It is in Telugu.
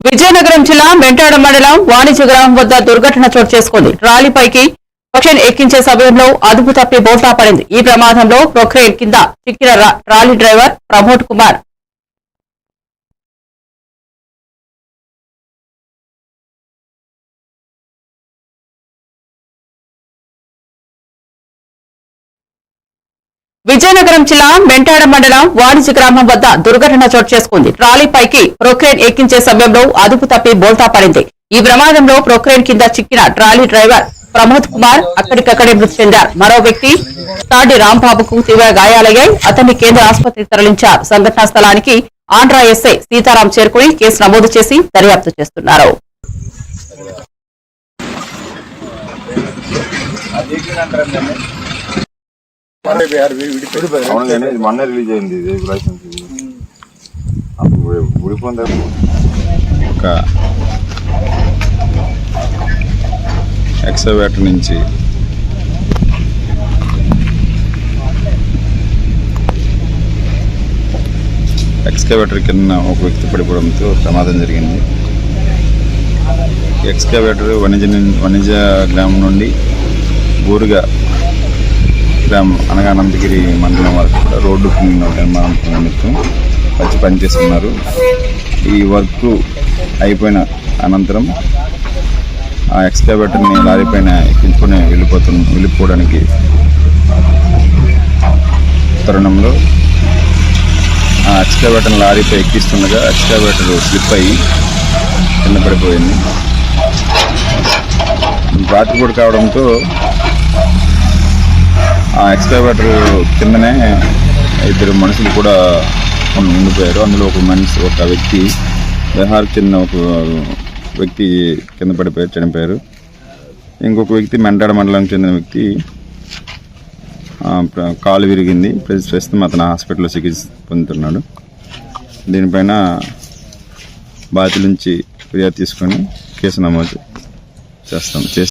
విజయనగరం జిల్లా మెంటాడ మండలం వాణిజ్య గ్రామం వద్ద దుర్ఘటన చోటు చేసుకుంది. ట్రాలీపైకి ప్రొక్రేన్ ఎక్కించే సమయంలో అదుపు తప్పి బోల్తా పడింది. ఈ ప్రమాదంలో ప్రొక్రేన్ కింద చిక్కిన ట్రాలీ డ్రైవర్ ప్రమోద్ కుమార్ విజయనగరం జిల్లా మెంటాడ మండలం వాణిజ్య గ్రామం వద్ద దుర్ఘటన చోటు చేసుకుంది. ట్రాలీపైకి ప్రొక్రేన్ ఎక్కించే సమయంలో అదుపు తప్పి బోల్తా పడింది. ఈ ప్రమాదంలో ప్రొక్రేన్ కింద చిక్కిన ట్రాలీ డ్రైవర్ ప్రమోద్ కుమార్ అక్కడికక్కడే మృతి చెందారు. మరో వ్యక్తి తాడి రాంబాబుకు తీవ్ర గాయాలయ్యాయి. అతన్ని కేంద్ర ఆసుపత్రికి తరలించారు. సంఘటనా స్థలానికి ఆంధ్రా ఎస్ఐ సీతారాం చేరుకుని కేసు నమోదు చేసి దర్యాప్తు చేస్తున్నారు. మొన్న రిలీజ్ అయింది లైసెన్స్. ఒక ఎక్సవేటర్ నుంచి ఎక్స్కవేటర్ కింద ఒక వ్యక్తి పడిపోవడంతో ప్రమాదం జరిగింది. ఎక్స్కవేటర్ వణిజ గ్రామం నుండి బూరుగా గ్రామం అనగా అనంతగిరి మండలం వరకు రోడ్డు నిర్మాణం నిమిత్తం వచ్చి పనిచేస్తున్నారు. ఈ వర్క్ అయిపోయిన అనంతరం ఆ ఎక్స్కవేటర్ని లారీ పైన ఎక్కించుకొని వెళ్ళిపోవడానికి తరుణంలో ఆ ఎక్స్కవేటర్ని లారీపై ఎక్కిస్తుండగా ఎక్స్కవేటర్ స్లిప్ అయ్యి కింద పడిపోయింది. రాత్రిపూట కావడంతో ఆ ఎక్స్కవేటర్ కిందనే ఇద్దరు మనుషులు కూడా ఉండిపోయారు. అందులో ఒక వ్యక్తి బీహార్కి చెందిన ఒక వ్యక్తి కింద పడిపోయారు, చనిపోయారు. ఇంకొక వ్యక్తి మెంటాడ మండలానికి చెందిన వ్యక్తి కాలు విరిగింది. ప్రస్తుతం అతను హాస్పిటల్లో చికిత్స పొందుతున్నాడు. దీనిపైన బాధితుల నుంచి ఫిర్యాదు తీసుకొని కేసు నమోదు చేస్తాం.